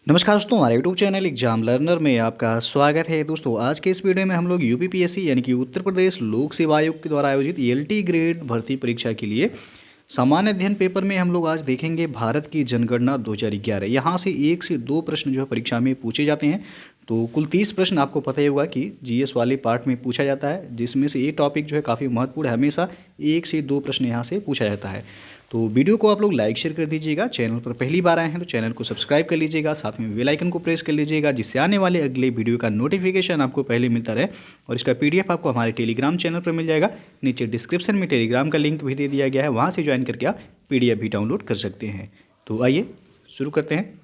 नमस्कार दोस्तों, हमारे यूट्यूब चैनल एग्जाम लर्नर में आपका स्वागत है। दोस्तों आज के इस वीडियो में हम लोग यूपीपीएससी यानी कि उत्तर प्रदेश लोक सेवा आयोग के द्वारा आयोजित एलटी ग्रेड भर्ती परीक्षा के लिए सामान्य अध्ययन पेपर में हम लोग आज देखेंगे भारत की जनगणना 2011। यहाँ से 1 से 2 प्रश्न जो है परीक्षा में पूछे जाते हैं। तो कुल 30 प्रश्न आपको पता ही होगा कि जीएस वाले पार्ट में पूछा जाता है, जिसमें से ये टॉपिक जो है काफ़ी महत्वपूर्ण है। हमेशा 1 से 2 प्रश्न यहाँ से पूछा जाता है। तो वीडियो को आप लोग लाइक शेयर कर दीजिएगा। चैनल पर पहली बार आए हैं तो चैनल को सब्सक्राइब कर लीजिएगा, साथ में बेल आइकन को प्रेस कर लीजिएगा, जिससे आने वाले अगले वीडियो का नोटिफिकेशन आपको पहले मिलता रहे। और इसका पीडीएफ आपको हमारे टेलीग्राम चैनल पर मिल जाएगा। नीचे डिस्क्रिप्शन में टेलीग्राम का लिंक भी दे दिया गया है, वहाँ से ज्वाइन करके आप पीडीएफ भी डाउनलोड कर सकते हैं। तो आइए शुरू करते हैं।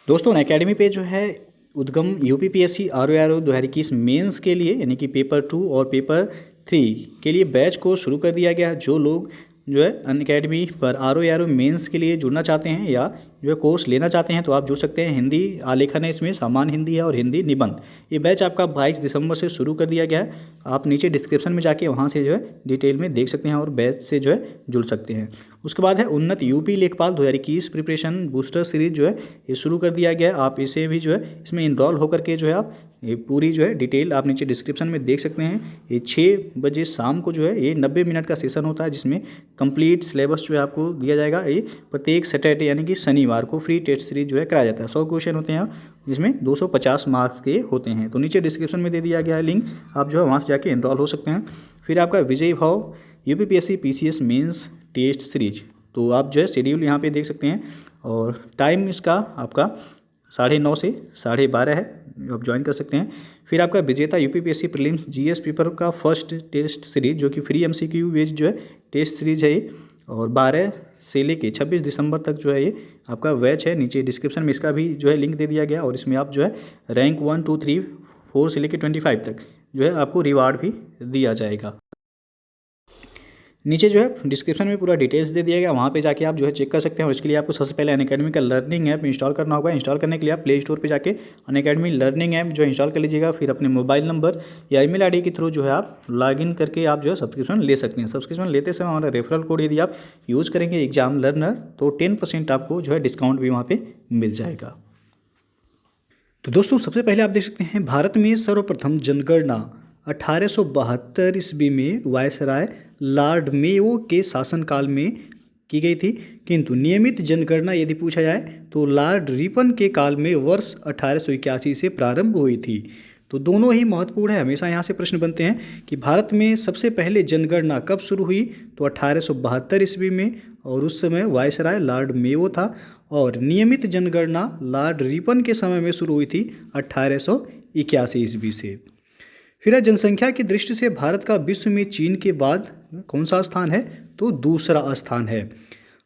दोस्तों अकेडमी पे जो है उद्गम यूपीपीएससी आरओ 2021 मेंस के लिए यानी कि पेपर 2 और पेपर 3 के लिए बैच को शुरू कर दिया गया है। जो लोग जो है अनअकैडमी पर आरओ मेंस के लिए जुड़ना चाहते हैं या जो है कोर्स लेना चाहते हैं तो आप जुड़ सकते हैं। हिंदी आलेखन है, इसमें सामान्य हिंदी है और हिंदी निबंध। ये बैच आपका 22 दिसंबर से शुरू कर दिया गया है। आप नीचे डिस्क्रिप्शन में जाके वहाँ से जो है डिटेल में देख सकते हैं और बैच से जो है जुड़ सकते हैं। उसके बाद है उन्नत यूपी लेखपाल 2021 प्रिपरेशन बूस्टर सीरीज जो है ये शुरू कर दिया गया है। आप इसे भी जो है इसमें इनरोल होकर के जो है आप ये पूरी जो है डिटेल आप नीचे डिस्क्रिप्शन में देख सकते हैं। ये 6 बजे शाम को जो है ये 90 मिनट का सेशन होता है, जिसमें कंप्लीट सिलेबस जो है आपको दिया जाएगा। ये प्रत्येक सैटरडे यानी कि शनिवार को फ्री टेस्ट सीरीज जो है कराया जाता है। 100 क्वेश्चन होते हैं जिसमें 250 मार्क्स के होते हैं। तो नीचे डिस्क्रिप्शन में दे दिया गया है लिंक, आप जो है वहाँ से जाके इनरोल हो सकते हैं। फिर आपका विजय भाव UPPSC PCS mains test series, तो आप जो है शेड्यूल यहाँ पे देख सकते हैं और टाइम इसका आपका 9:30 से 12:30 है, आप ज्वाइन कर सकते हैं। फिर आपका विजेता यूपीपीएससी प्रीलिम्स जीएस पेपर का फर्स्ट टेस्ट सीरीज जो कि फ्री एमसीक्यू बेस्ड जो है टेस्ट सीरीज है ये, और 12 से लेके 26 दिसंबर तक जो है ये आपका बैच है। नीचे डिस्क्रिप्शन में इसका भी जो है लिंक दे दिया गया और इसमें आप जो है रैंक 1 2 3 4 से लेके 25 तक जो है आपको रिवार्ड भी दिया जाएगा। नीचे जो है डिस्क्रिप्शन में पूरा डिटेल्स दे दिया गया, वहाँ पे जाके आप जो है चेक कर सकते हैं। और इसके लिए आपको सबसे पहले अनअकैडमी का लर्निंग ऐप इंस्टॉल करना होगा। इंस्टॉल करने के लिए आप प्ले स्टोर पे जाके अनअकैडमी लर्निंग ऐप जो इंस्टॉल कर लीजिएगा। फिर अपने मोबाइल नंबर या ईमेल आईडी के थ्रू जो है आप लॉगिन करके आप जो है सब्सक्रिप्शन ले सकते हैं। सब्सक्रिप्शन लेते समय हमारा रेफरल कोड यदि आप यूज़ करेंगे एग्जाम लर्नर तो 10% आपको जो है डिस्काउंट भी वहाँ पर मिल जाएगा। तो दोस्तों सबसे पहले आप देख सकते हैं भारत में सर्वप्रथम जनगणना 1872 ईस्वी में वायसराय लॉर्ड मेयो के शासनकाल में की गई थी, किंतु नियमित जनगणना यदि पूछा जाए तो लॉर्ड रिपन के काल में वर्ष 1881 से प्रारंभ हुई थी। तो दोनों ही महत्वपूर्ण है। हमेशा यहाँ से प्रश्न बनते हैं कि भारत में सबसे पहले जनगणना कब शुरू हुई, तो 1872 ईस्वी में, और उस समय वायसराय लॉर्ड मेयो था। और नियमित जनगणना लॉर्ड रिपन के समय में शुरू हुई थी 1881 ईस्वी से। फिर है जनसंख्या की दृष्टि से भारत का विश्व में चीन के बाद कौन सा स्थान है, तो दूसरा स्थान है।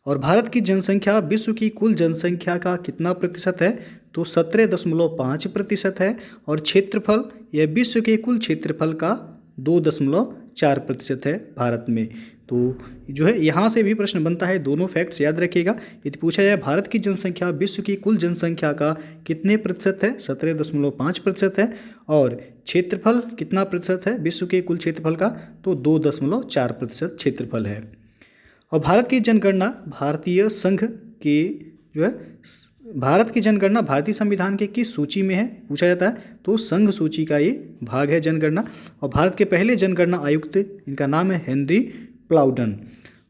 और भारत की जनसंख्या विश्व की कुल जनसंख्या का कितना प्रतिशत है, तो 17.5% है। और क्षेत्रफल यह विश्व के कुल क्षेत्रफल का 2.4% है भारत में। तो जो है यहाँ से भी प्रश्न बनता है, दोनों फैक्ट्स याद रखिएगा। यदि पूछा जाए भारत की जनसंख्या विश्व की कुल जनसंख्या का कितने प्रतिशत है, 17.5% है। और क्षेत्रफल कितना प्रतिशत है विश्व के कुल क्षेत्रफल का, तो 2.4% क्षेत्रफल है। और भारत की जनगणना भारतीय संघ के जो है भारत की जनगणना भारतीय संविधान के किस सूची में है पूछा जाता है, तो संघ सूची का ये भाग है जनगणना। और भारत के पहले जनगणना आयुक्त इनका नाम है हेनरी प्लाउडन।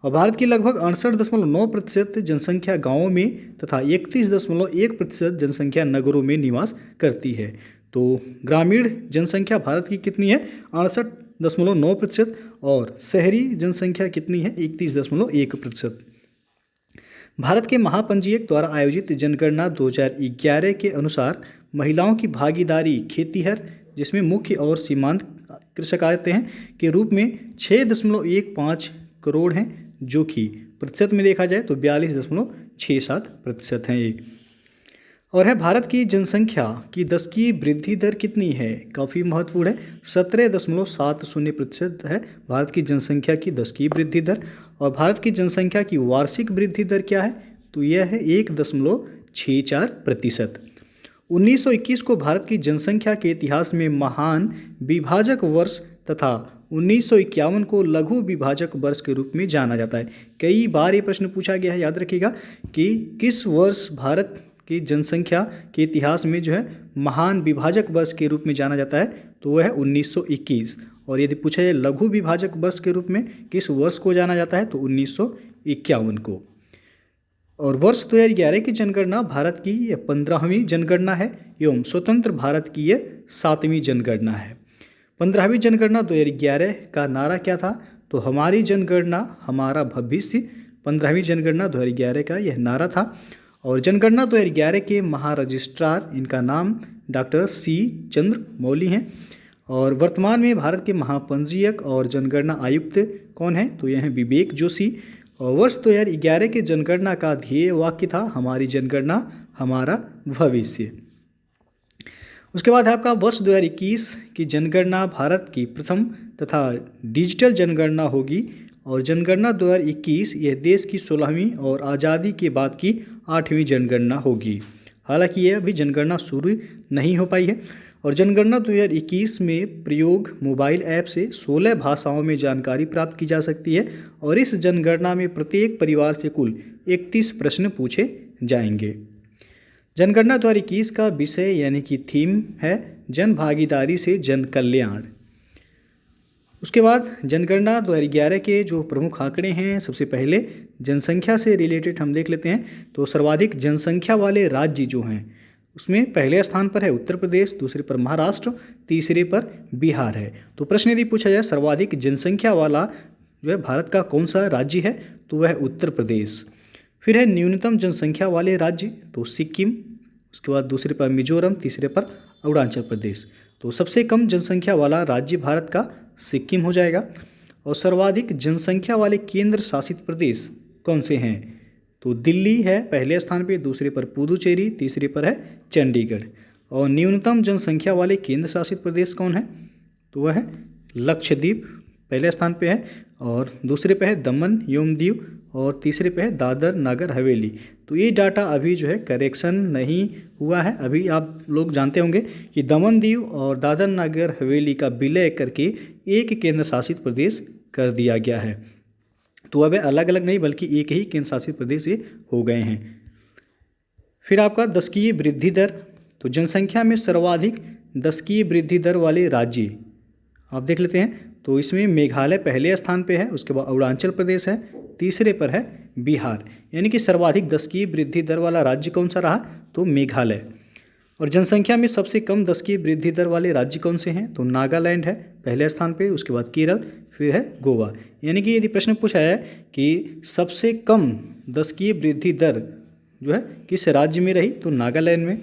और भारत की लगभग 68.9% जनसंख्या गांवों में तथा 31.1% जनसंख्या नगरों में निवास करती है। तो ग्रामीण जनसंख्या भारत की कितनी है, 68.9%, और शहरी जनसंख्या कितनी है, 31.1%। भारत के महापंजीयक द्वारा आयोजित जनगणना 2011 के अनुसार महिलाओं की भागीदारी खेतीहर, जिसमें मुख्य और सीमांत कृषक आते हैं, के रूप में 6.15 करोड़ हैं, जो कि प्रतिशत में देखा जाए तो 42.67% हैं ये। और है भारत की जनसंख्या की 10 की वृद्धि दर कितनी है, काफ़ी महत्वपूर्ण है, 17.70% है भारत की जनसंख्या की 10 की वृद्धि दर। और भारत की जनसंख्या की वार्षिक वृद्धि दर क्या है, तो यह है 1.64%। 1921 को भारत की जनसंख्या के इतिहास में महान विभाजक वर्ष तथा 1951 को लघु विभाजक वर्ष के रूप में जाना जाता है। कई बार ये प्रश्न पूछा गया है, याद रखिएगा कि किस वर्ष भारत की जनसंख्या के इतिहास में जो है महान विभाजक वर्ष के रूप में जाना जाता है, तो वह है 1921। और यदि पूछा जाए लघु विभाजक वर्ष के रूप में किस वर्ष को जाना जाता है, तो 1951 को। और वर्ष 2011 की जनगणना भारत की यह 15वीं जनगणना है एवं स्वतंत्र भारत की यह 7वीं जनगणना है। 15वीं जनगणना 2011 का नारा क्या था, तो हमारी जनगणना हमारा भविष्य। 15वीं जनगणना 2011 का यह नारा था। और जनगणना 2011 के महारजिस्ट्रार, इनका नाम डॉक्टर सी चंद्रमौली हैं। और वर्तमान में भारत के महापंजीयक और जनगणना आयुक्त कौन है, तो यह हैं विवेक जोशी। और वर्ष 2011 के जनगणना का ध्येय वाक्य था हमारी जनगणना हमारा भविष्य। उसके बाद है आपका वर्ष 2021 की जनगणना भारत की प्रथम तथा डिजिटल जनगणना होगी। और जनगणना 2021 यह देश की 16वीं और आज़ादी के बाद की 8वीं जनगणना होगी। हालांकि यह अभी जनगणना शुरू नहीं हो पाई है। और जनगणना 2021 में प्रयोग मोबाइल ऐप से 16 भाषाओं में जानकारी प्राप्त की जा सकती है। और इस जनगणना में प्रत्येक परिवार से कुल 31 प्रश्न पूछे जाएंगे। जनगणना 2021 का विषय यानी कि थीम है जन भागीदारी से जन कल्याण। उसके बाद जनगणना 2011 के जो प्रमुख आंकड़े हैं, सबसे पहले जनसंख्या से रिलेटेड हम देख लेते हैं। तो सर्वाधिक जनसंख्या वाले राज्य जो हैं उसमें पहले स्थान पर है उत्तर प्रदेश, दूसरे पर महाराष्ट्र, तीसरे पर बिहार है। तो प्रश्न यदि पूछा जाए सर्वाधिक जनसंख्या वाला जो है भारत का कौन सा राज्य है, तो वह है उत्तर प्रदेश। फिर है न्यूनतम जनसंख्या वाले राज्य, तो सिक्किम। उसके बाद दूसरे पर मिजोरम, तीसरे पर अरुणाचल प्रदेश। तो सबसे कम जनसंख्या वाला राज्य भारत का सिक्किम हो जाएगा। और सर्वाधिक जनसंख्या वाले केंद्र शासित प्रदेश कौन से हैं, तो दिल्ली है पहले स्थान पे, दूसरे पर पुदुचेरी, तीसरे पर है चंडीगढ़। और न्यूनतम जनसंख्या वाले केंद्र शासित प्रदेश कौन है, तो वह है लक्षद्वीप पहले स्थान पे है, और दूसरे पे है दमन एवं दीव, और तीसरे पे है दादर नागर हवेली। तो ये डाटा अभी जो है करेक्शन नहीं हुआ है। अभी आप लोग जानते होंगे कि दमन दीव और दादर नागर हवेली का विलय करके एक केंद्र शासित प्रदेश कर दिया गया है। तो अब अलग अलग नहीं बल्कि एक ही केंद्र शासित प्रदेश ये हो गए हैं। फिर आपका दशकीय वृद्धि दर, तो जनसंख्या में सर्वाधिक दशकीय वृद्धि दर वाले राज्य आप देख लेते हैं। तो इसमें मेघालय पहले स्थान पे है, उसके बाद अरुणाचल प्रदेश है, तीसरे पर है बिहार। यानी कि सर्वाधिक दशकीय वृद्धि दर वाला राज्य कौन सा रहा, तो मेघालय। और जनसंख्या में सबसे कम दशकीय वृद्धि दर वाले राज्य कौन से हैं, तो नागालैंड है पहले स्थान पे, उसके बाद केरल, फिर है गोवा। यानी कि यदि प्रश्न पूछा है कि सबसे कम दशकीय वृद्धि दर जो है किस राज्य में रही, तो नागालैंड में।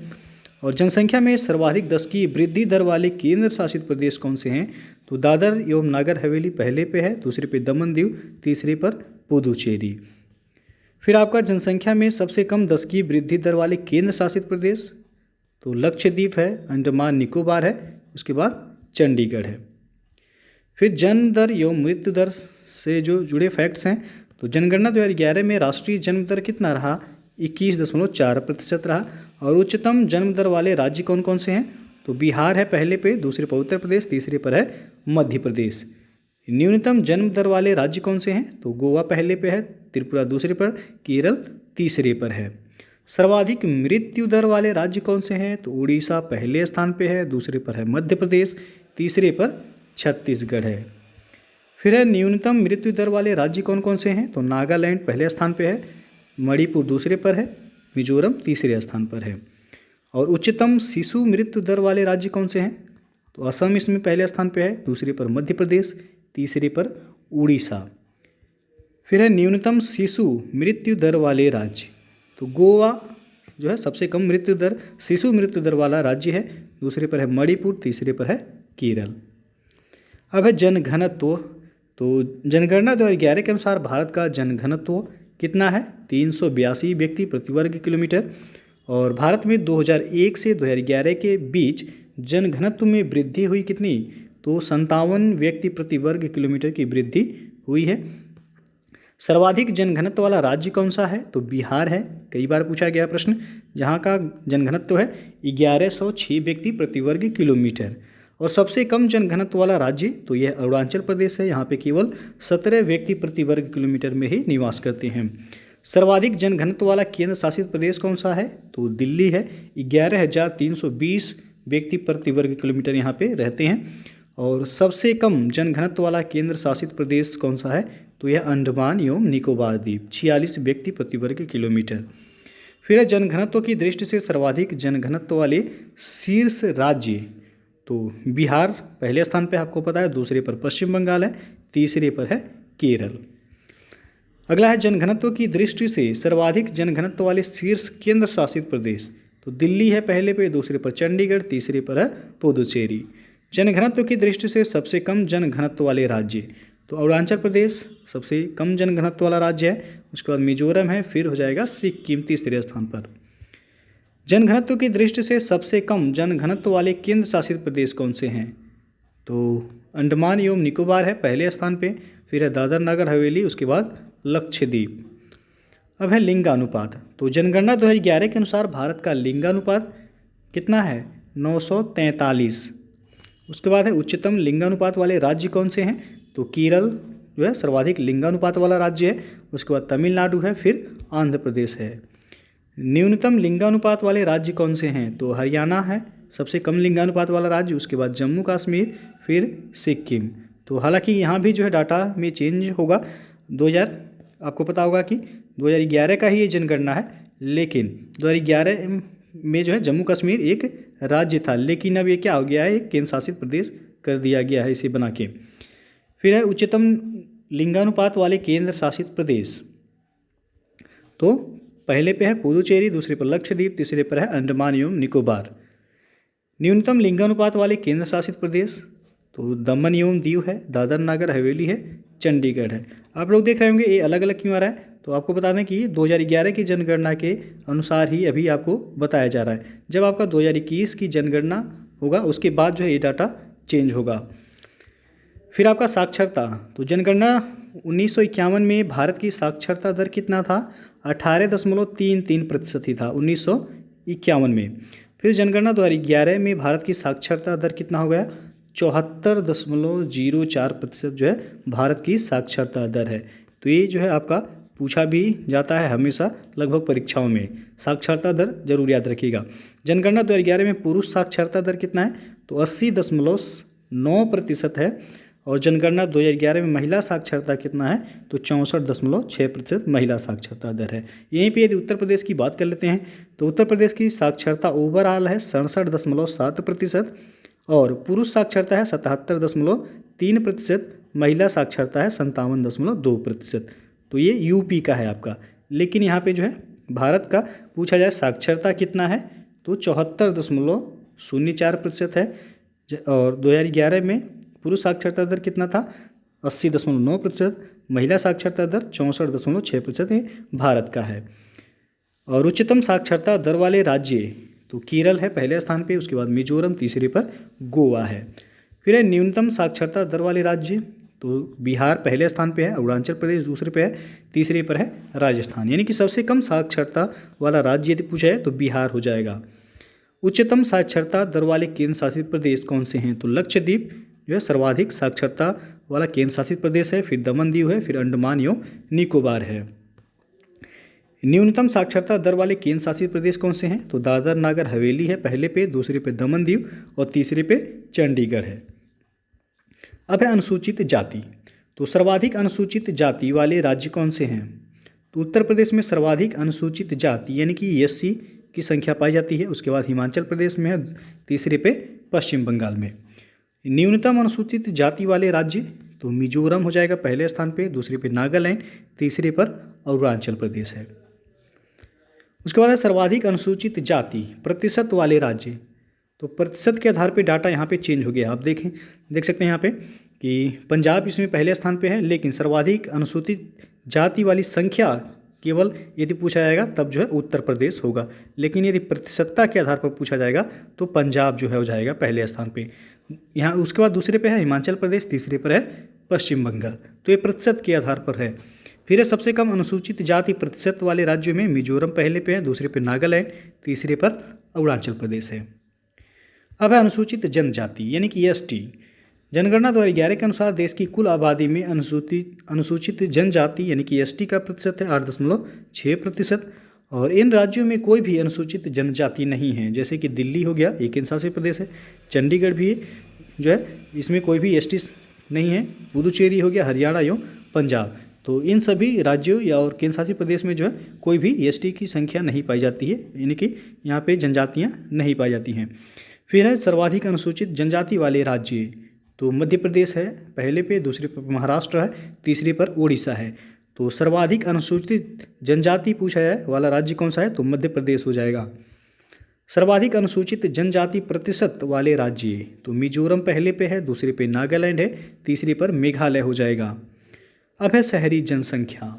और जनसंख्या में सर्वाधिक दशकीय वृद्धि दर वाले केंद्र शासित प्रदेश कौन से हैं, तो दादर एवं नागर हवेली पहले पे है, दूसरे पे दमन दीव, तीसरे पर पुदुचेरी। फिर आपका जनसंख्या में सबसे कम दशकीय वृद्धि दर वाले केंद्र शासित प्रदेश, तो लक्षद्वीप है, अंडमान निकोबार है, उसके बाद चंडीगढ़ है। फिर जन्म दर एवं मृत्यु दर से जो जुड़े फैक्ट्स हैं, तो जनगणना 2011 में राष्ट्रीय जन्म दर कितना रहा, 21.4% रहा। और उच्चतम जन्म दर वाले राज्य कौन कौन से हैं, तो बिहार है पहले पे, दूसरे पर उत्तर प्रदेश, तीसरे पर है मध्य प्रदेश। न्यूनतम जन्म दर वाले राज्य कौन से हैं, तो गोवा पहले पे है, त्रिपुरा दूसरे पर, केरल तीसरे पर है। सर्वाधिक मृत्यु दर वाले राज्य कौन से हैं, तो उड़ीसा पहले स्थान पे है, दूसरे पर है मध्य प्रदेश, तीसरे पर छत्तीसगढ़ है। फिर है न्यूनतम मृत्यु दर वाले राज्य कौन कौन से हैं, तो नागालैंड पहले स्थान पे है, मणिपुर दूसरे पर है, मिजोरम तीसरे स्थान पर है। और उच्चतम शिशु मृत्यु दर वाले राज्य कौन से हैं, तो असम इसमें पहले स्थान पे है, दूसरे पर मध्य प्रदेश, तीसरे पर उड़ीसा। फिर है न्यूनतम शिशु मृत्यु दर वाले राज्य, तो गोवा जो है सबसे कम मृत्यु दर शिशु मृत्यु दर वाला राज्य है, दूसरे पर है मणिपुर, तीसरे पर है केरल। अब है जनघनत्व, तो जनगणना 2011 के अनुसार भारत का जनघनत्व कितना है, 382 व्यक्ति प्रति वर्ग किलोमीटर। और भारत में 2001 से 2011 के बीच जनघनत्व में वृद्धि हुई कितनी, तो 57 व्यक्ति प्रति वर्ग किलोमीटर की वृद्धि हुई है। सर्वाधिक जनघनत्व वाला राज्य कौन सा है, तो बिहार है, कई बार पूछा गया प्रश्न, जहाँ का जनघनत्व है 1106 व्यक्ति प्रति वर्ग किलोमीटर। और सबसे कम जनघनत्व वाला राज्य तो यह अरुणाचल प्रदेश है, यहाँ पे केवल 17 व्यक्ति प्रति वर्ग किलोमीटर में ही निवास करते हैं। सर्वाधिक जनघनत्व वाला केंद्र शासित प्रदेश कौन सा है? तो दिल्ली है। 11,320 व्यक्ति प्रति वर्ग किलोमीटर यहाँ पे रहते हैं। और सबसे कम जनघनत्व वाला केंद्र शासित प्रदेश कौन सा है? तो यह अंडमान एवं निकोबार द्वीप, 46 व्यक्ति प्रति वर्ग किलोमीटर। फिर है जनघनत्व की दृष्टि से सर्वाधिक जनघनत्व वाले शीर्ष राज्य, तो बिहार पहले स्थान पे आपको पता है, दूसरे पर पश्चिम बंगाल है, तीसरे पर है केरल। अगला है जनघनत्व की दृष्टि से सर्वाधिक जनघनत्व वाले शीर्ष केंद्र शासित प्रदेश, तो दिल्ली है पहले पे, दूसरे पर चंडीगढ़, तीसरे पर है पुदुचेरी। जनघनत्व की दृष्टि से सबसे कम जनघनत्व वाले राज्य, तो अरुणाचल प्रदेश सबसे कम जनघनत्व वाला राज्य है, उसके बाद मिजोरम है, फिर हो जाएगा सिक्किम तीसरे स्थान पर। जनघनत्व की दृष्टि से सबसे कम जनघनत्व वाले केंद्र शासित प्रदेश कौन से हैं? तो अंडमान एवं निकोबार है पहले स्थान पे, फिर है दादर नगर हवेली, उसके बाद लक्षद्वीप। अब है लिंगानुपात, तो जनगणना 2011 के अनुसार भारत का लिंगानुपात कितना है? 943। उसके बाद है उच्चतम लिंगानुपात वाले राज्य कौन से हैं? तो केरल जो है सर्वाधिक लिंगानुपात वाला राज्य है, उसके बाद तमिलनाडु है, फिर आंध्र प्रदेश है। न्यूनतम लिंगानुपात वाले राज्य कौन से हैं? तो हरियाणा है सबसे कम लिंगानुपात वाला राज्य, उसके बाद जम्मू कश्मीर, फिर सिक्किम। तो हालांकि यहाँ भी जो है डाटा में चेंज होगा। 2000 आपको पता होगा कि 2011 का ही ये जनगणना है, लेकिन 2011 में जो है जम्मू कश्मीर एक राज्य था, लेकिन अब ये क्या हो गया है, एक केंद्र शासित प्रदेश कर दिया गया है इसे बना के। फिर है उच्चतम लिंगानुपात वाले केंद्र शासित प्रदेश, तो पहले पे है पुदुचेरी, दूसरे पर लक्षद्वीप, तीसरे पर है अंडमान एवं निकोबार। न्यूनतम लिंगानुपात वाले केंद्र शासित प्रदेश, तो दमन एवं दीव है, दादर नगर हवेली है, चंडीगढ़ है। आप लोग देख रहे होंगे ये अलग अलग क्यों आ रहा है, तो आपको बता दें कि 2011 की जनगणना के अनुसार ही अभी आपको बताया जा रहा है। जब आपका 2021 की जनगणना होगा उसके बाद जो है ये डाटा चेंज होगा। फिर आपका साक्षरता, तो जनगणना 1951 में भारत की साक्षरता दर कितना था? 18.33% ही था 1951 में। फिर जनगणना 2011 में भारत की साक्षरता दर कितना हो गया? 74.04% जो है भारत की साक्षरता दर है। तो ये जो है आपका पूछा भी जाता है हमेशा लगभग परीक्षाओं में, साक्षरता दर जरूर याद रखिएगा। जनगणना 2011 में पुरुष साक्षरता दर कितना है? तो 80.9% है। और जनगणना 2011 में महिला साक्षरता कितना है? तो 64.6% महिला साक्षरता दर है। यहीं पे यदि उत्तर प्रदेश की बात कर लेते हैं तो उत्तर प्रदेश की साक्षरता ओवरऑल है 67.7% और पुरुष साक्षरता है 77.3%, महिला साक्षरता है 57.2%। तो ये यूपी का है आपका, लेकिन यहाँ पे जो है भारत का पूछा जाए साक्षरता कितना है तो 74.04% है। और 2011 में पुरुष साक्षरता दर कितना था? 80.9%, महिला साक्षरता दर 64.6% भारत का है। और उच्चतम साक्षरता दर वाले राज्य, तो केरल है पहले स्थान पे, उसके बाद मिजोरम, तीसरे पर गोवा है। फिर है न्यूनतम साक्षरता दर वाले राज्य, तो बिहार पहले स्थान पे है, अरुणाचल प्रदेश दूसरे पे है, तीसरे पर है राजस्थान। यानी कि सबसे कम साक्षरता वाला राज्य यदि पूछा है तो बिहार हो जाएगा। उच्चतम साक्षरता दर वाले केंद्र शासित प्रदेश कौन से हैं? तो लक्षद्वीप जो है सर्वाधिक साक्षरता वाला केंद्र शासित प्रदेश है, फिर दमन दीव है, फिर अंडमान एवं निकोबार है। न्यूनतम साक्षरता दर वाले केंद्र शासित प्रदेश कौन से हैं? तो दादर नगर हवेली है पहले पे, दूसरे पे दमन दीव और तीसरे पे चंडीगढ़ है। अब है अनुसूचित जाति, तो सर्वाधिक अनुसूचित जाति वाले राज्य कौन से हैं? तो उत्तर प्रदेश में सर्वाधिक अनुसूचित जाति यानी कि एससी की संख्या पाई जाती है, उसके बाद हिमाचल प्रदेश में है, तीसरे पे पश्चिम बंगाल में। न्यूनतम अनुसूचित जाति वाले राज्य, तो मिजोरम हो जाएगा पहले स्थान पे, दूसरे पे नागालैंड, तीसरे पर अरुणाचल प्रदेश है। उसके बाद है सर्वाधिक अनुसूचित जाति प्रतिशत वाले राज्य, तो प्रतिशत के आधार पे डाटा यहाँ पे चेंज हो गया। आप देख सकते हैं यहाँ पे कि पंजाब इसमें पहले स्थान पे है, लेकिन सर्वाधिक अनुसूचित जाति वाली संख्या केवल यदि पूछा जाएगा तब जो है उत्तर प्रदेश होगा, लेकिन यदि प्रतिशतता के आधार पर पूछा जाएगा तो पंजाब जो है हो जाएगा पहले स्थान पे। यहाँ उसके बाद दूसरे पे है हिमाचल प्रदेश, तीसरे पर है पश्चिम बंगाल। तो ये प्रतिशत के आधार पर है। फिर है सबसे कम अनुसूचित जाति प्रतिशत वाले राज्यों में मिजोरम पहले पे है, दूसरे पे नागालैंड, तीसरे पर अरुणाचल प्रदेश है। अब है अनुसूचित जनजाति यानी कि एसटी, जनगणना 2011 के अनुसार देश की कुल आबादी में अनुसूचित जनजाति यानी कि एसटी का प्रतिशत है 8.6%। और इन राज्यों में कोई भी अनुसूचित जनजाति नहीं है, जैसे कि दिल्ली हो गया, एक केंद्र शासित प्रदेश है, चंडीगढ़ भी जो है इसमें कोई भी एसटी नहीं है, पुदुचेरी हो गया, हरियाणा एवं पंजाब। तो इन सभी राज्यों या और केंद्र शासित प्रदेश में जो है कोई भी एसटी की संख्या नहीं पाई जाती है, यानी कि यहाँ पे जनजातियाँ नहीं पाई जाती हैं। फिर है सर्वाधिक अनुसूचित जनजाति वाले राज्य, तो मध्य प्रदेश है पहले पे, दूसरे पर महाराष्ट्र है, तीसरे पर उड़ीसा है। तो सर्वाधिक अनुसूचित जनजाति पूछा है वाला राज्य कौन सा है, तो मध्य प्रदेश हो जाएगा। सर्वाधिक अनुसूचित जनजाति प्रतिशत वाले राज्य, तो मिजोरम पहले पे है, दूसरे पे नागालैंड है, तीसरे पर मेघालय हो जाएगा। अब है शहरी जनसंख्या,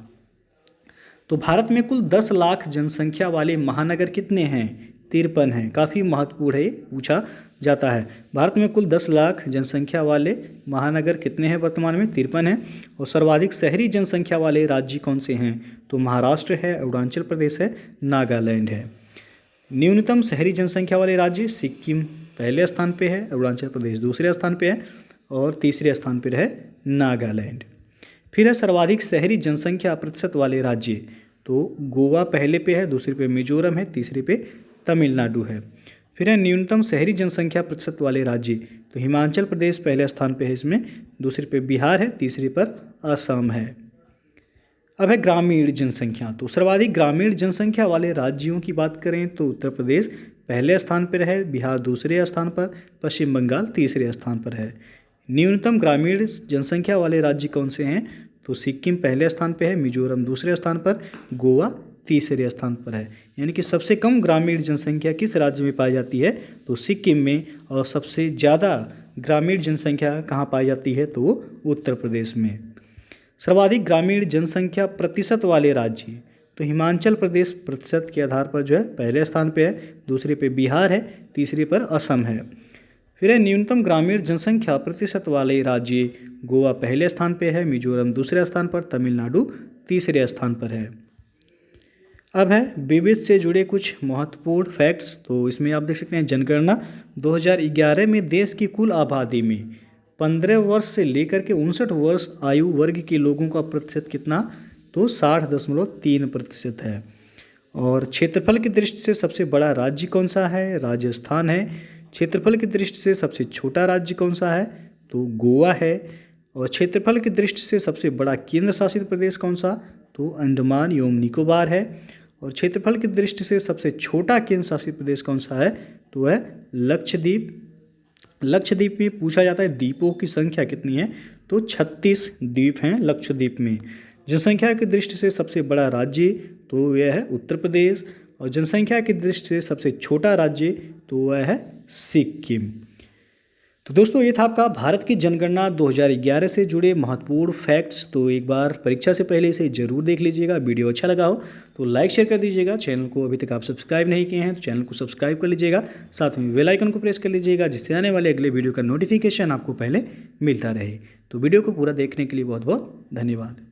तो भारत में कुल 10 लाख जनसंख्या वाले महानगर कितने हैं, 53 हैं। काफ़ी महत्वपूर्ण है, पूछा जाता है। भारत में कुल 10 लाख जनसंख्या वाले महानगर कितने हैं, वर्तमान में 53 हैं। और सर्वाधिक शहरी जनसंख्या वाले राज्य कौन से हैं, तो महाराष्ट्र है, अरुणाचल प्रदेश है, नागालैंड है। न्यूनतम शहरी जनसंख्या वाले राज्य, सिक्किम पहले स्थान पे है, अरुणाचल प्रदेश दूसरे स्थान पे है, और तीसरे स्थान पर है नागालैंड। फिर है सर्वाधिक शहरी जनसंख्या प्रतिशत वाले राज्य, तो गोवा पहले पे है, दूसरे पे मिजोरम है, तीसरे पे तमिलनाडु है। फिर है न्यूनतम शहरी जनसंख्या प्रतिशत वाले राज्य, तो हिमाचल प्रदेश पहले स्थान पे है इसमें, दूसरे पे बिहार है, तीसरे पर असम है। अब है ग्रामीण जनसंख्या, तो सर्वाधिक ग्रामीण जनसंख्या वाले राज्यों की बात करें तो उत्तर प्रदेश पहले स्थान पर है, बिहार दूसरे स्थान पर, पश्चिम बंगाल तीसरे स्थान पर है। न्यूनतम ग्रामीण जनसंख्या वाले राज्य कौन से हैं, तो सिक्किम पहले स्थान पे है, मिजोरम दूसरे स्थान पर, गोवा तीसरे स्थान पर है। यानी कि सबसे कम ग्रामीण जनसंख्या किस राज्य में पाई जाती है, तो सिक्किम में, और सबसे ज़्यादा ग्रामीण जनसंख्या कहाँ पाई जाती है, तो वो उत्तर प्रदेश में। सर्वाधिक ग्रामीण जनसंख्या प्रतिशत वाले राज्य, तो हिमाचल प्रदेश प्रतिशत के आधार पर जो है पहले स्थान पे है, दूसरे पे बिहार है, तीसरे पर असम है। फिर है न्यूनतम ग्रामीण जनसंख्या प्रतिशत वाले राज्य, गोवा पहले स्थान पे है, मिजोरम दूसरे स्थान पर, तमिलनाडु तीसरे स्थान पर है। अब है विविध से जुड़े कुछ महत्वपूर्ण फैक्ट्स, तो इसमें आप देख सकते हैं जनगणना 2011 में देश की कुल आबादी में 15 वर्ष से लेकर के 59 वर्ष आयु वर्ग के लोगों का प्रतिशत कितना, तो 60.3% है। और क्षेत्रफल की दृष्टि से सबसे बड़ा राज्य कौन सा है, राजस्थान है। क्षेत्रफल की दृष्टि से सबसे छोटा राज्य कौन सा है, तो गोवा है। और क्षेत्रफल की दृष्टि से सबसे बड़ा केंद्र शासित प्रदेश कौन सा, तो अंडमान एवं निकोबार है। और क्षेत्रफल की दृष्टि से सबसे छोटा केंद्र शासित प्रदेश कौन सा है, तो वह लक्षद्वीप। लक्षद्वीप में पूछा जाता है द्वीपों की संख्या कितनी है, तो 36 द्वीप हैं लक्षद्वीप में। जनसंख्या की दृष्टि से सबसे बड़ा राज्य, तो यह है उत्तर प्रदेश। और जनसंख्या की दृष्टि से सबसे छोटा राज्य, तो वह है सिक्किम। तो दोस्तों ये था आपका भारत की जनगणना 2011 से जुड़े महत्वपूर्ण फैक्ट्स। तो एक बार परीक्षा से पहले इसे जरूर देख लीजिएगा। वीडियो अच्छा लगा हो तो लाइक शेयर कर दीजिएगा। चैनल को अभी तक आप सब्सक्राइब नहीं किए हैं तो चैनल को सब्सक्राइब कर लीजिएगा, साथ में बेल आइकन को प्रेस कर लीजिएगा, जिससे आने वाले अगले वीडियो का नोटिफिकेशन आपको पहले मिलता रहे। तो वीडियो को पूरा देखने के लिए बहुत बहुत धन्यवाद।